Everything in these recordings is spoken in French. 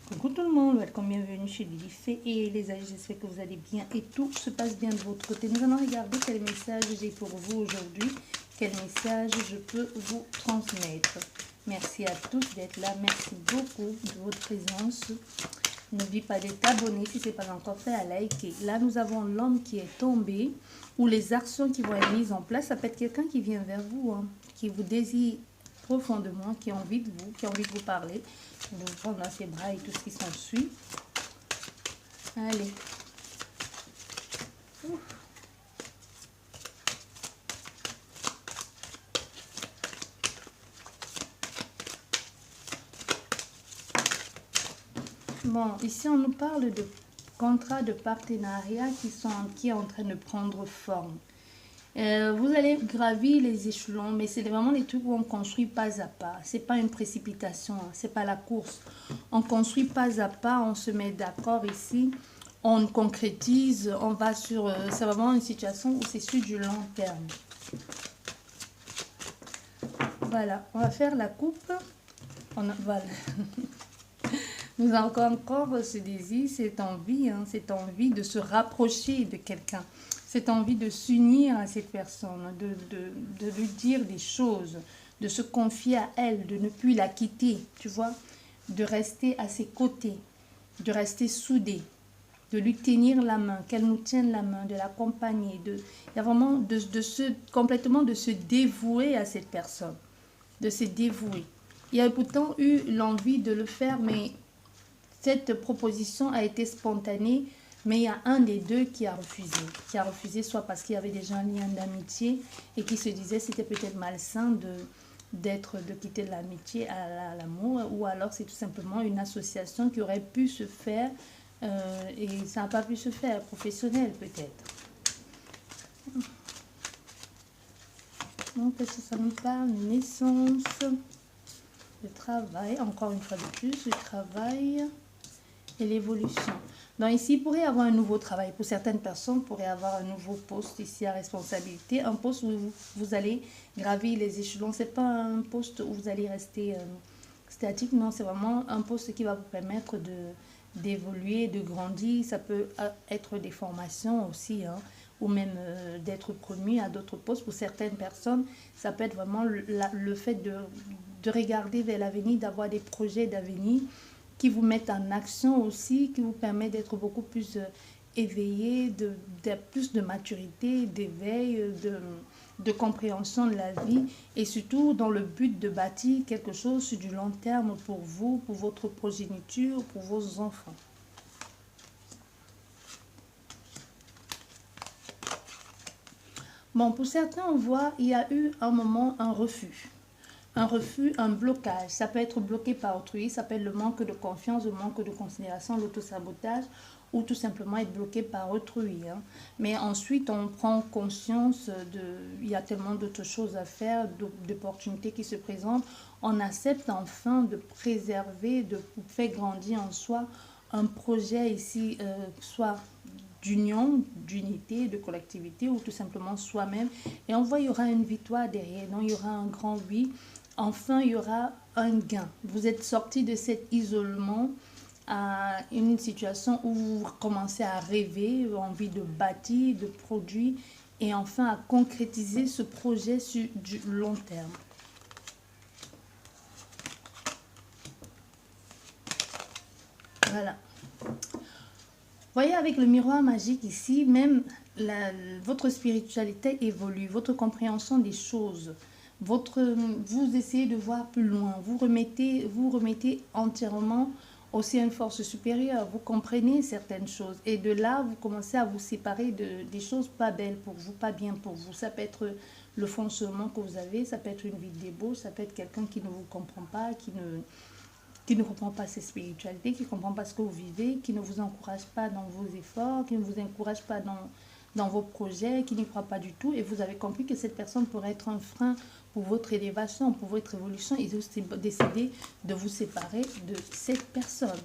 Coucou tout le monde, welcome, bienvenue chez Lily Fée et les amis, j'espère que vous allez bien et tout se passe bien de votre côté. Nous allons regarder quel message j'ai pour vous aujourd'hui, quel message je peux vous transmettre. Merci à tous d'être là, merci beaucoup de votre présence. N'oublie pas de t'abonner si ce n'est pas encore fait, à liker. Là, nous avons l'homme qui est tombé ou les actions qui vont être mises en place. Ça peut être quelqu'un qui vient vers vous, qui vous désire profondément, qui a envie de vous, qui a envie de vous parler, de vous prendre dans ses bras et tout ce qui s'ensuit. Allez. Ouf. Bon, ici on nous parle de contrats de partenariat qui est en train de prendre forme. Vous allez gravir les échelons, mais c'est vraiment des trucs où on construit pas à pas. C'est pas une précipitation, c'est pas la course. On construit pas à pas, on se met d'accord ici, on concrétise, on va sur... c'est vraiment une situation où c'est sur du long terme. Voilà, on va faire la coupe. Voilà. Nous avons encore ce désir, cette envie de se rapprocher de quelqu'un. Cette envie de s'unir à cette personne, de lui dire des choses, de se confier à elle, de ne plus la quitter, tu vois, de rester à ses côtés, de rester soudé, de lui tenir la main, qu'elle nous tienne la main, de l'accompagner, il y a vraiment complètement de se dévouer à cette personne, de se dévouer. Il y a pourtant eu l'envie de le faire, mais cette proposition a été spontanée. Mais il y a un des deux qui a refusé soit parce qu'il y avait déjà un lien d'amitié et qui se disait c'était peut-être malsain de quitter l'amitié à l'amour, ou alors c'est tout simplement une association qui aurait pu se faire et ça n'a pas pu se faire, professionnel peut-être. Donc qu'est-ce que ça nous parle? Naissance, le travail, encore une fois de plus, le travail et l'évolution. Donc ici, il pourrait y avoir un nouveau travail. Pour certaines personnes, pourrait avoir un nouveau poste ici à responsabilité. Un poste où vous allez gravir les échelons. Ce n'est pas un poste où vous allez rester statique. Non, c'est vraiment un poste qui va vous permettre d'évoluer, de grandir. Ça peut être des formations aussi, ou même d'être promu à d'autres postes. Pour certaines personnes, ça peut être vraiment le fait de regarder vers l'avenir, d'avoir des projets d'avenir qui vous mettent en action aussi, qui vous permet d'être beaucoup plus éveillé, de plus de maturité, d'éveil, de compréhension de la vie, et surtout dans le but de bâtir quelque chose sur du long terme pour vous, pour votre progéniture, pour vos enfants. Bon, pour certains, on voit, il y a eu un moment, un refus, un blocage. Ça peut être bloqué par autrui, ça peut être le manque de confiance, le manque de considération, l'autosabotage, ou tout simplement être bloqué par autrui. Mais ensuite, on prend conscience il y a tellement d'autres choses à faire, d'opportunités qui se présentent. On accepte enfin de préserver, de faire grandir en soi un projet ici, soit d'union, d'unité, de collectivité, ou tout simplement soi-même. Et on voit, il y aura une victoire derrière, donc il y aura un grand oui. Enfin, il y aura un gain. Vous êtes sorti de cet isolement à une situation où vous commencez à rêver, envie de bâtir, de produire, et enfin à concrétiser ce projet sur du long terme. Voilà. Voyez, avec le miroir magique ici, même votre spiritualité évolue, votre compréhension des choses. Vous essayez de voir plus loin, vous remettez entièrement aussi à une force supérieure, vous comprenez certaines choses, et de là vous commencez à vous séparer des choses pas belles pour vous, pas bien pour vous. Ça peut être le fonctionnement que vous avez, ça peut être une vie de débauche, ça peut être quelqu'un qui ne vous comprend pas, qui ne comprend pas ses spiritualités, qui ne comprend pas ce que vous vivez, qui ne vous encourage pas dans vos efforts, qui ne vous encourage pas dans vos projets, qui n'y croit pas du tout, et vous avez compris que cette personne pourrait être un frein pour votre élévation, pour votre évolution, et vous décidez de vous séparer de cette personne.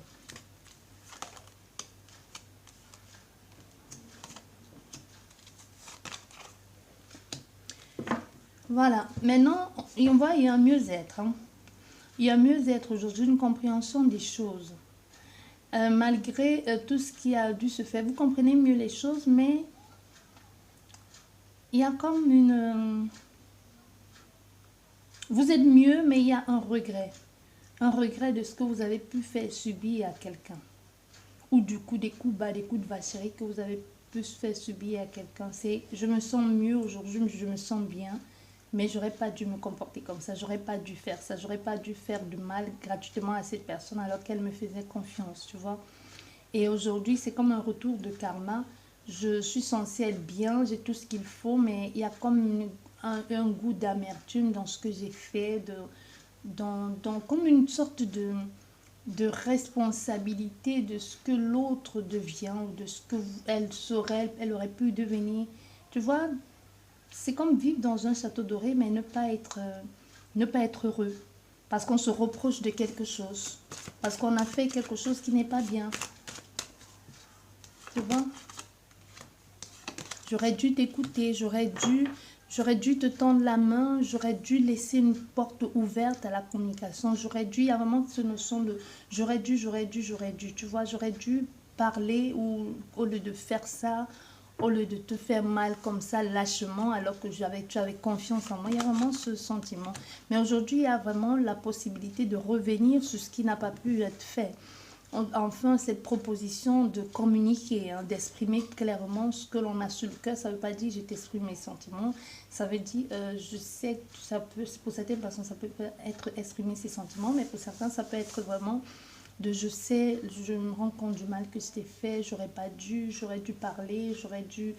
Voilà, maintenant, on voit, il y a un mieux-être. Il y a un mieux-être aujourd'hui, une compréhension des choses. malgré tout ce qui a dû se faire. Vous comprenez mieux les choses, mais il y a comme une... vous êtes mieux, mais il y a un regret. Un regret de ce que vous avez pu faire subir à quelqu'un. Ou du coup, des coups bas, des coups de vacherie que vous avez pu faire subir à quelqu'un. C'est, je me sens mieux aujourd'hui, je me sens bien. Mais j'aurais pas dû me comporter comme ça, j'aurais pas dû faire ça, j'aurais pas dû faire du mal gratuitement à cette personne alors qu'elle me faisait confiance, tu vois. Et aujourd'hui, c'est comme un retour de karma. Je suis censée être bien, j'ai tout ce qu'il faut, mais il y a comme un goût d'amertume dans ce que j'ai fait, comme une sorte de responsabilité de ce que l'autre devient ou de ce que elle serait, elle aurait pu devenir. Tu vois, c'est comme vivre dans un château doré, mais ne pas être heureux. Parce qu'on se reproche de quelque chose. Parce qu'on a fait quelque chose qui n'est pas bien. Tu vois? J'aurais dû t'écouter, j'aurais dû te tendre la main, j'aurais dû laisser une porte ouverte à la communication. J'aurais dû, il y a vraiment cette notion de j'aurais dû, tu vois, j'aurais dû parler ou au lieu de faire ça, au lieu de te faire mal comme ça, lâchement, alors que tu avais confiance en moi. Il y a vraiment ce sentiment. Mais aujourd'hui, il y a vraiment la possibilité de revenir sur ce qui n'a pas pu être fait. Enfin, cette proposition de communiquer, hein, d'exprimer clairement ce que l'on a sur le cœur, ça ne veut pas dire je t'exprime mes sentiments, ça veut dire je sais que ça peut, pour certaines personnes, ça peut être exprimer ses sentiments, mais pour certains, ça peut être vraiment de je sais, je me rends compte du mal que c'était fait, j'aurais dû parler, j'aurais dû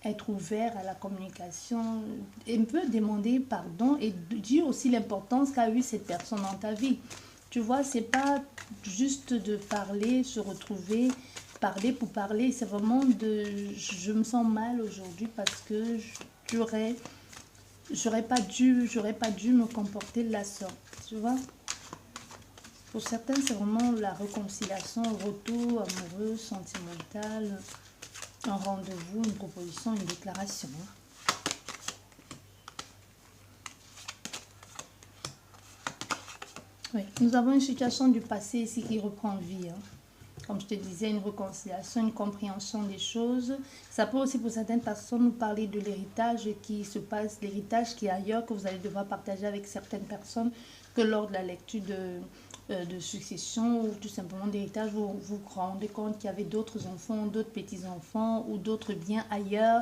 être ouvert à la communication, et un peu demander pardon et dire aussi l'importance qu'a eu cette personne dans ta vie. Tu vois, c'est pas juste de parler, se retrouver, parler pour parler, c'est vraiment de je me sens mal aujourd'hui parce que j'aurais j'aurais pas dû me comporter de la sorte, tu vois. Pour certains, c'est vraiment la réconciliation, un retour amoureux, sentimental, un rendez-vous, une proposition, une déclaration. Oui, nous avons une situation du passé ici qui reprend vie. Hein. Comme je te disais, une réconciliation, une compréhension des choses. Ça peut aussi pour certaines personnes nous parler de l'héritage qui se passe, l'héritage qui est ailleurs, que vous allez devoir partager avec certaines personnes, que lors de la lecture de succession ou tout simplement d'héritage, vous vous rendez compte qu'il y avait d'autres enfants, d'autres petits-enfants ou d'autres biens ailleurs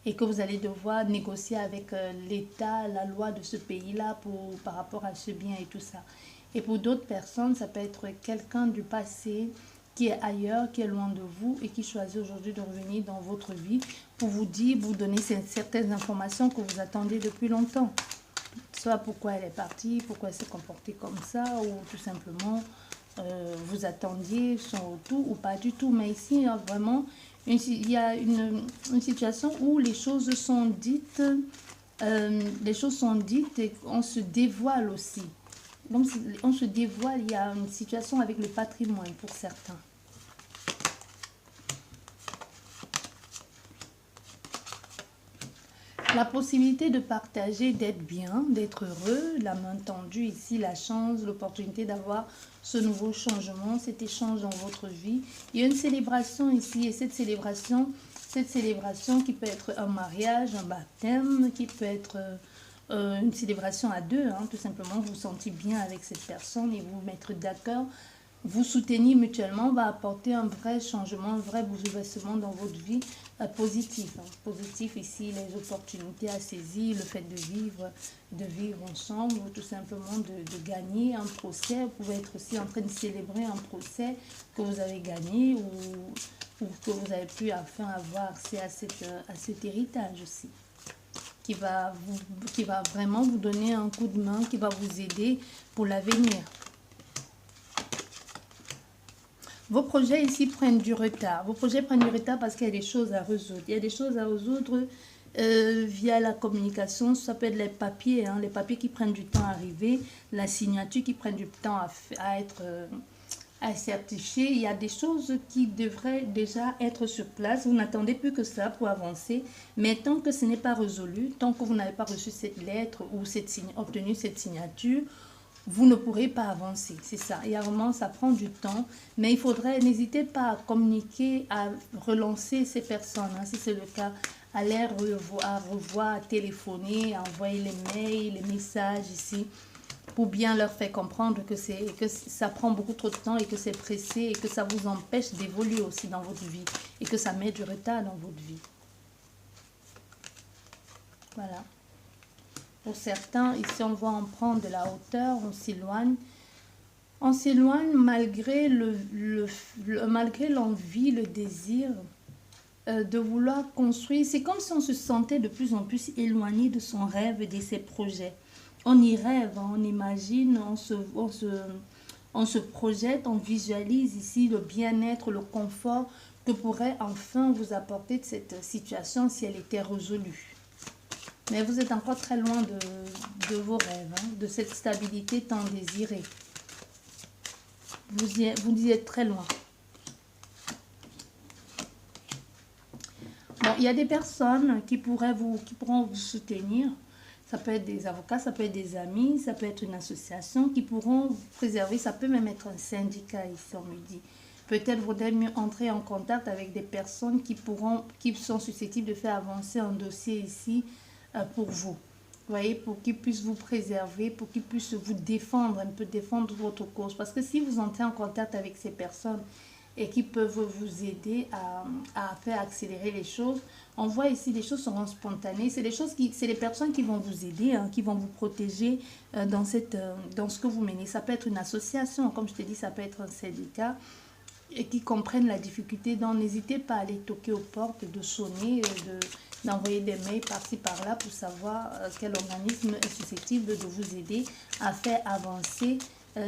et que vous allez devoir négocier avec l'État, la loi de ce pays-là par rapport à ce bien et tout ça. Et pour d'autres personnes, ça peut être quelqu'un du passé qui est ailleurs, qui est loin de vous et qui choisit aujourd'hui de revenir dans votre vie pour vous dire, vous donner certaines informations que vous attendez depuis longtemps. Soit pourquoi elle est partie, pourquoi elle s'est comportée comme ça, ou tout simplement vous attendiez son retour ou pas du tout. Mais ici, il y a vraiment il y a une situation où les choses sont dites, et on se dévoile aussi. Donc, on se dévoile, il y a une situation avec le patrimoine pour certains. La possibilité de partager, d'être bien, d'être heureux, la main tendue ici, la chance, l'opportunité d'avoir ce nouveau changement, cet échange dans votre vie. Il y a une célébration ici et cette célébration qui peut être un mariage, un baptême, qui peut être une célébration à deux, hein, tout simplement, vous vous sentez bien avec cette personne et vous mettre d'accord, vous soutenir mutuellement va apporter un vrai changement, un vrai bouleversement dans votre vie positif. Hein. Positif ici, les opportunités à saisir, le fait de vivre ensemble ou tout simplement de gagner un procès. Vous pouvez être aussi en train de célébrer un procès que vous avez gagné ou que vous avez pu enfin avoir accès à cet héritage aussi. Qui va vraiment vous donner un coup de main, qui va vous aider pour l'avenir. Vos projets ici prennent du retard. Vos projets prennent du retard parce qu'il y a des choses à résoudre. Il y a des choses à résoudre via la communication. Ça peut être les papiers, hein, les papiers qui prennent du temps à arriver, la signature qui prend du temps à être certifiée. Il y a des choses qui devraient déjà être sur place. Vous n'attendez plus que ça pour avancer. Mais tant que ce n'est pas résolu, tant que vous n'avez pas reçu cette lettre ou obtenu cette signature, vous ne pourrez pas avancer. C'est ça. Il y a vraiment, ça prend du temps, mais il faudrait, n'hésitez pas à communiquer, à relancer ces personnes, hein, si c'est le cas, à les revoir, à téléphoner, à envoyer les mails, les messages ici, pour bien leur faire comprendre que ça prend beaucoup trop de temps et que c'est pressé et que ça vous empêche d'évoluer aussi dans votre vie et que ça met du retard dans votre vie. Voilà. Pour certains, ici, on va en prendre de la hauteur, on s'éloigne. On s'éloigne malgré malgré l'envie, le désir de vouloir construire. C'est comme si on se sentait de plus en plus éloigné de son rêve et de ses projets. On y rêve, on imagine, on se projette, on visualise ici le bien-être, le confort que pourrait enfin vous apporter de cette situation si elle était résolue. Mais vous êtes encore très loin de vos rêves, hein, de cette stabilité tant désirée. Vous y êtes très loin. Bon, il y a des personnes qui pourront vous soutenir. Ça peut être des avocats, ça peut être des amis, ça peut être une association qui pourront vous préserver. Ça peut même être un syndicat ici, on me dit. Peut-être vaudrait mieux entrer en contact avec des personnes qui sont susceptibles de faire avancer un dossier ici pour vous. Vous voyez, pour qu'ils puissent vous préserver, pour qu'ils puissent vous défendre, un peu défendre votre cause. Parce que si vous entrez en contact avec ces personnes et qui peuvent vous aider à faire accélérer les choses, on voit ici les choses seront spontanées. C'est les personnes qui vont vous aider, hein, qui vont vous protéger dans ce que vous menez. Ça peut être une association, comme je te dis, ça peut être un syndicat, et qui comprennent la difficulté. Donc, n'hésitez pas à aller toquer aux portes, de sonner, d'envoyer des mails par-ci, par-là pour savoir quel organisme est susceptible de vous aider à faire avancer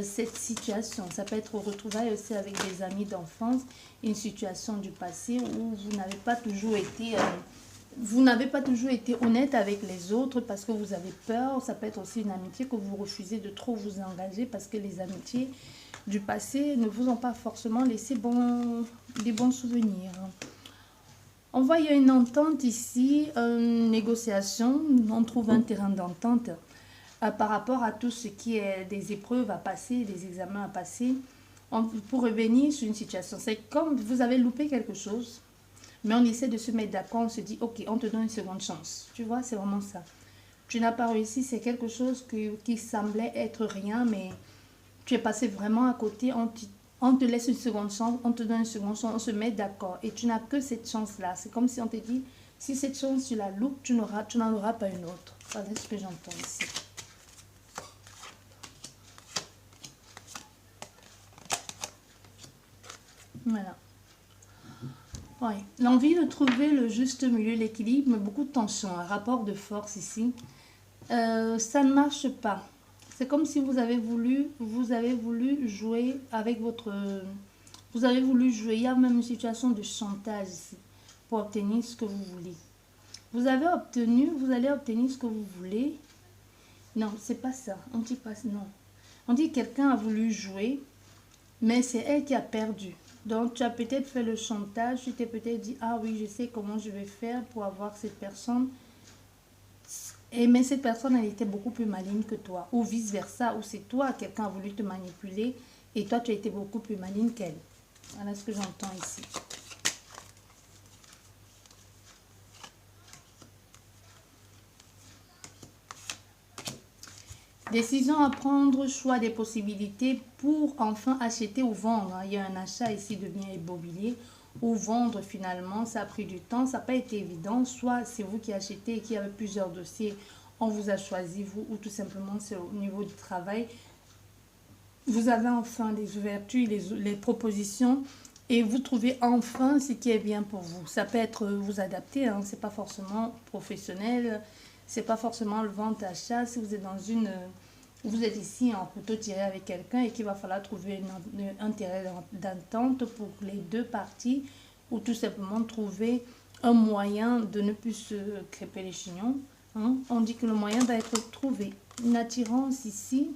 cette situation. Ça peut être au retrouvailles aussi avec des amis d'enfance, une situation du passé où vous n'avez pas toujours été honnête avec les autres parce que vous avez peur. Ça peut être aussi une amitié que vous refusez de trop vous engager parce que les amitiés du passé ne vous ont pas forcément laissé des bons souvenirs. On voit il y a une entente ici, une négociation, on trouve un terrain d'entente par rapport à tout ce qui est des épreuves à passer, des examens à passer. Pour revenir sur une situation, c'est comme vous avez loupé quelque chose, mais on essaie de se mettre d'accord, on se dit ok, on te donne une seconde chance. Tu vois, c'est vraiment ça. Tu n'as pas réussi, c'est quelque chose qui semblait être rien, mais tu es passé vraiment à côté, on te laisse une seconde chance, on te donne une seconde chance, on se met d'accord. Et tu n'as que cette chance-là. C'est comme si on te dit, si cette chance, tu la loupes, tu n'en auras pas une autre. Voilà ce que j'entends ici. Voilà. Oui. L'envie de trouver le juste milieu, l'équilibre, mais beaucoup de tension, un rapport de force ici. Ça ne marche pas. C'est comme si vous avez voulu jouer avec votre... Vous avez voulu jouer, il y a même une situation de chantage ici pour obtenir ce que vous voulez. Vous allez obtenir ce que vous voulez. Non, c'est pas ça. On dit pas non. On dit que quelqu'un a voulu jouer, mais c'est elle qui a perdu. Donc, tu as peut-être fait le chantage, tu t'es peut-être dit, ah oui, je sais comment je vais faire pour avoir cette personne. Mais cette personne, elle était beaucoup plus maligne que toi. Ou vice-versa, ou c'est toi, quelqu'un a voulu te manipuler et toi, tu as été beaucoup plus maligne qu'elle. Voilà ce que j'entends ici. Décision à prendre, choix des possibilités pour enfin acheter ou vendre. Il y a un achat ici de biens immobiliers ou vendre finalement. Ça a pris du temps, ça n'a pas été évident. Soit c'est vous qui achetez et qui avez plusieurs dossiers, on vous a choisi vous, ou tout simplement c'est au niveau du travail. Vous avez enfin les ouvertures, les propositions et vous trouvez enfin ce qui est bien pour vous. Ça peut être vous adapter, hein, c'est pas forcément professionnel. C'est pas forcément le vente-achat. Si vous êtes vous êtes ici en couteau tiré avec quelqu'un et qu'il va falloir trouver un terrain d'entente pour les deux parties ou tout simplement trouver un moyen de ne plus se crêper les chignons. Hein. On dit que le moyen doit être trouvé. Une attirance ici.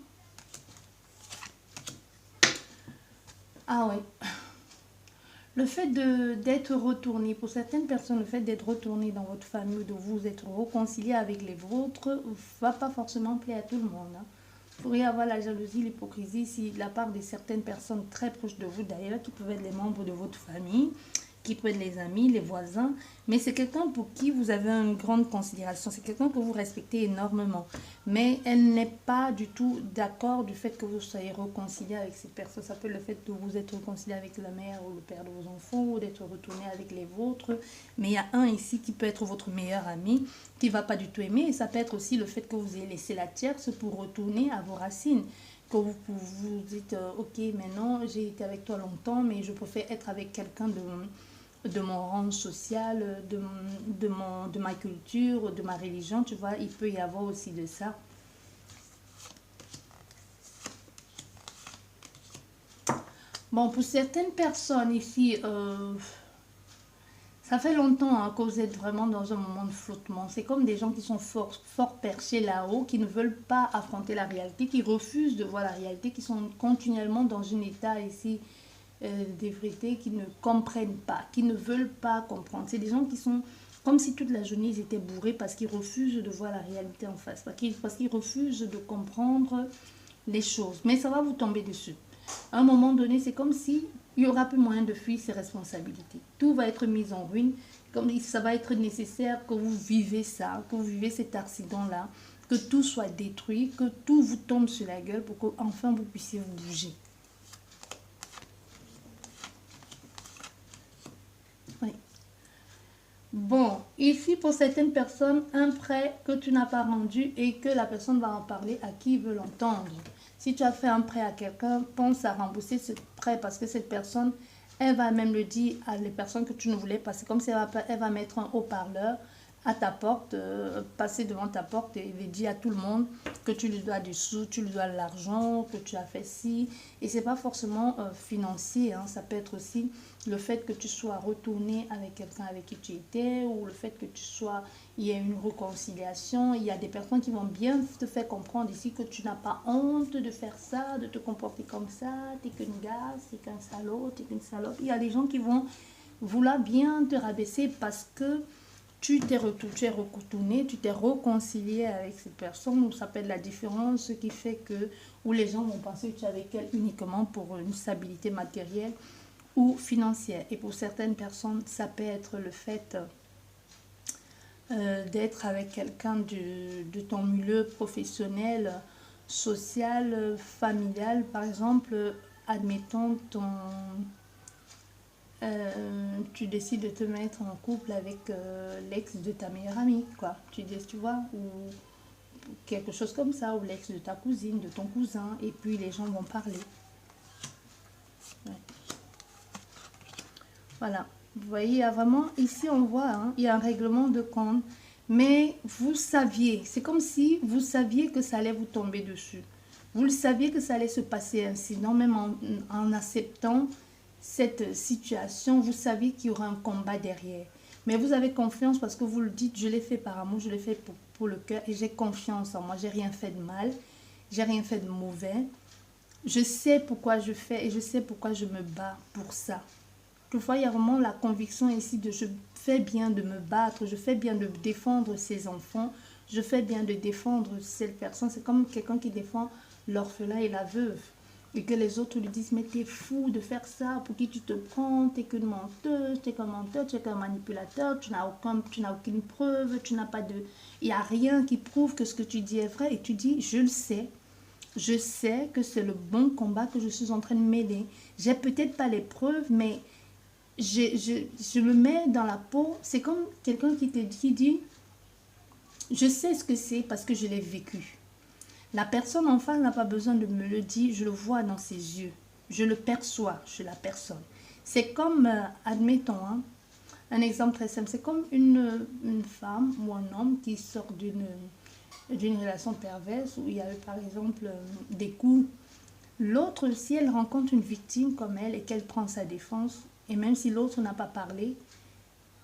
Ah oui. Le fait d'être retourné, pour certaines personnes, le fait d'être retourné dans votre famille, de vous être réconcilié avec les vôtres, va pas forcément plaire à tout le monde. Hein. Vous pourriez avoir la jalousie, l'hypocrisie si de la part de certaines personnes très proches de vous d'ailleurs, qui peuvent être les membres de votre famille, qui peuvent être les amis, les voisins, mais c'est quelqu'un pour qui vous avez une grande considération, c'est quelqu'un que vous respectez énormément, mais elle n'est pas du tout d'accord du fait que vous soyez réconcilié avec cette personne. Ça peut être le fait que vous êtes réconcilié avec la mère ou le père de vos enfants, ou d'être retourné avec les vôtres, mais il y a un ici qui peut être votre meilleur ami, qui ne va pas du tout aimer, et ça peut être aussi le fait que vous ayez laissé la tierce pour retourner à vos racines, que vous dites, ok, maintenant j'ai été avec toi longtemps, mais je préfère être avec quelqu'un de mon rang social, de ma culture, de ma religion, tu vois, il peut y avoir aussi de ça. Bon, pour certaines personnes ici, ça fait longtemps hein, que vous êtes vraiment dans un moment de flottement. C'est comme des gens qui sont fort perchés là-haut, qui ne veulent pas affronter la réalité, qui refusent de voir la réalité, qui sont continuellement dans un état ici d'effrité, qui ne comprennent pas, qui ne veulent pas comprendre. C'est des gens qui sont comme si toute la journée ils étaient bourrés parce qu'ils refusent de voir la réalité en face, parce qu'ils refusent de comprendre les choses. Mais ça va vous tomber dessus. À un moment donné, c'est comme si il y aura plus moyen de fuir ses responsabilités. Tout va être mis en ruine. Comme ça va être nécessaire que vous vivez ça, que vous vivez cet accident-là, que tout soit détruit, que tout vous tombe sur la gueule pour qu'enfin vous puissiez vous bouger. Oui. Bon, ici pour certaines personnes, un prêt que tu n'as pas rendu et que la personne va en parler à qui veut l'entendre. Si tu as fait un prêt à quelqu'un, pense à rembourser ce prêt parce que cette personne, elle va même le dire à les personnes que tu ne voulais pas. C'est comme si elle va mettre un haut-parleur à ta porte, passer devant ta porte et lui dire à tout le monde que tu lui dois du sous, tu lui dois de l'argent, que tu as fait ci. Et c'est pas forcément financier, hein. Ça peut être aussi le fait que tu sois retourné avec quelqu'un avec qui tu étais, ou le fait que il y ait une réconciliation. Il y a des personnes qui vont bien te faire comprendre ici que tu n'as pas honte de faire ça, de te comporter comme ça, t'es qu'une gaze, t'es qu'un salaud, t'es qu'une salope. Il y a des gens qui vont vouloir bien te rabaisser parce que tu t'es retourné, tu t'es réconcilié avec cette personne, ou ça peut être la différence, ce qui fait que, où les gens vont penser que tu es avec elle uniquement pour une stabilité matérielle ou financière. Et pour certaines personnes, ça peut être le fait d'être avec quelqu'un de ton milieu professionnel, social, familial. Par exemple, admettons tu décides de te mettre en couple avec l'ex de ta meilleure amie, quoi. Tu vois, ou quelque chose comme ça, ou l'ex de ta cousine, de ton cousin, et puis les gens vont parler. Ouais. Voilà. Vous voyez, il y a vraiment, ici on voit, hein, il y a un règlement de compte, mais vous saviez, c'est comme si vous saviez que ça allait vous tomber dessus. Vous le saviez que ça allait se passer ainsi, non, même en acceptant cette situation, vous saviez qu'il y aura un combat derrière. Mais vous avez confiance parce que vous le dites, je l'ai fait par amour, je l'ai fait pour le cœur et j'ai confiance en moi. J'ai rien fait de mal, j'ai rien fait de mauvais. Je sais pourquoi je fais et je sais pourquoi je me bats pour ça. Toutefois, il y a vraiment la conviction ici de je fais bien de me battre, je fais bien de défendre ses enfants, je fais bien de défendre cette personne. C'est comme quelqu'un qui défend l'orphelin et la veuve. Et que les autres lui disent, mais t'es fou de faire ça, pour qui tu te prends, t'es qu'une menteuse, t'es qu'un menteur, t'es qu'un manipulateur, tu n'as aucune preuve, tu n'as pas de... Il n'y a rien qui prouve que ce que tu dis est vrai. Et tu dis, je le sais. Je sais que c'est le bon combat que je suis en train de mêler. J'ai peut-être pas les preuves, mais je me mets dans la peau. C'est comme quelqu'un qui dit, je sais ce que c'est parce que je l'ai vécu. La personne en face n'a pas besoin de me le dire, je le vois dans ses yeux. Je le perçois chez la personne. C'est comme, admettons, hein, un exemple très simple, c'est comme une femme ou un homme qui sort d'une relation perverse où il y a par exemple des coups. L'autre, si elle rencontre une victime comme elle et qu'elle prend sa défense, et même si l'autre n'a pas parlé,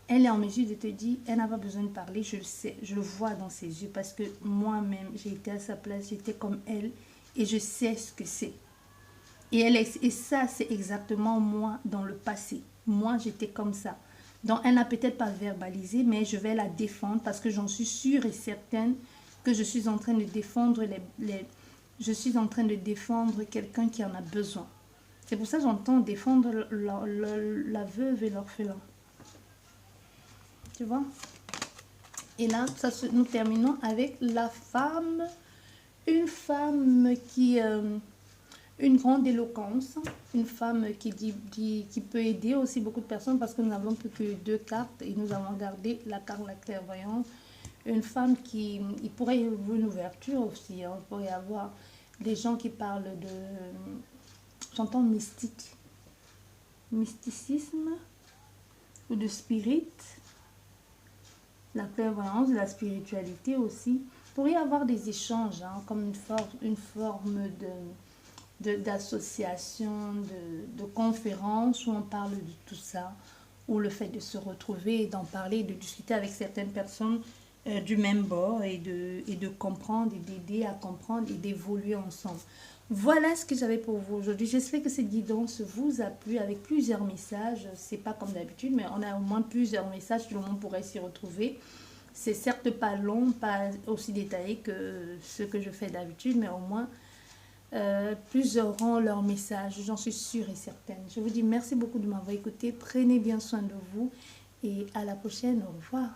elle est en mesure de te dire, elle n'a pas besoin de parler, je le sais, je le vois dans ses yeux parce que moi-même, j'ai été à sa place, j'étais comme elle et je sais ce que c'est. Et ça, c'est exactement moi dans le passé. Moi, j'étais comme ça. Donc, elle n'a peut-être pas verbalisé, mais je vais la défendre parce que j'en suis sûre et certaine que je suis en train de défendre je suis en train de défendre quelqu'un qui en a besoin. C'est pour ça que j'entends défendre la veuve et l'orphelin. Tu vois? Et là, nous terminons avec la femme. Une femme qui... une grande éloquence. Une femme qui peut aider aussi beaucoup de personnes parce que nous n'avons plus que 2 cartes et nous avons gardé la carte de la clairvoyance. Une femme qui... Il pourrait y avoir une ouverture aussi. Hein. Il pourrait y avoir des gens qui parlent de... J'entends mystique. Mysticisme ou de spirit. La clairvoyance, de la spiritualité aussi. Il pourrait y avoir des échanges, hein, comme une forme d'association, de conférence où on parle de tout ça, ou le fait de se retrouver et d'en parler, de discuter avec certaines personnes du même bord et de comprendre et d'aider à comprendre et d'évoluer ensemble. Voilà ce que j'avais pour vous aujourd'hui. J'espère que cette guidance vous a plu avec plusieurs messages. C'est pas comme d'habitude, mais on a au moins plusieurs messages. Tout le monde pourrait s'y retrouver. C'est certes pas long, pas aussi détaillé que ce que je fais d'habitude, mais au moins plusieurs auront leur message. J'en suis sûre et certaine. Je vous dis merci beaucoup de m'avoir écouté. Prenez bien soin de vous et à la prochaine. Au revoir.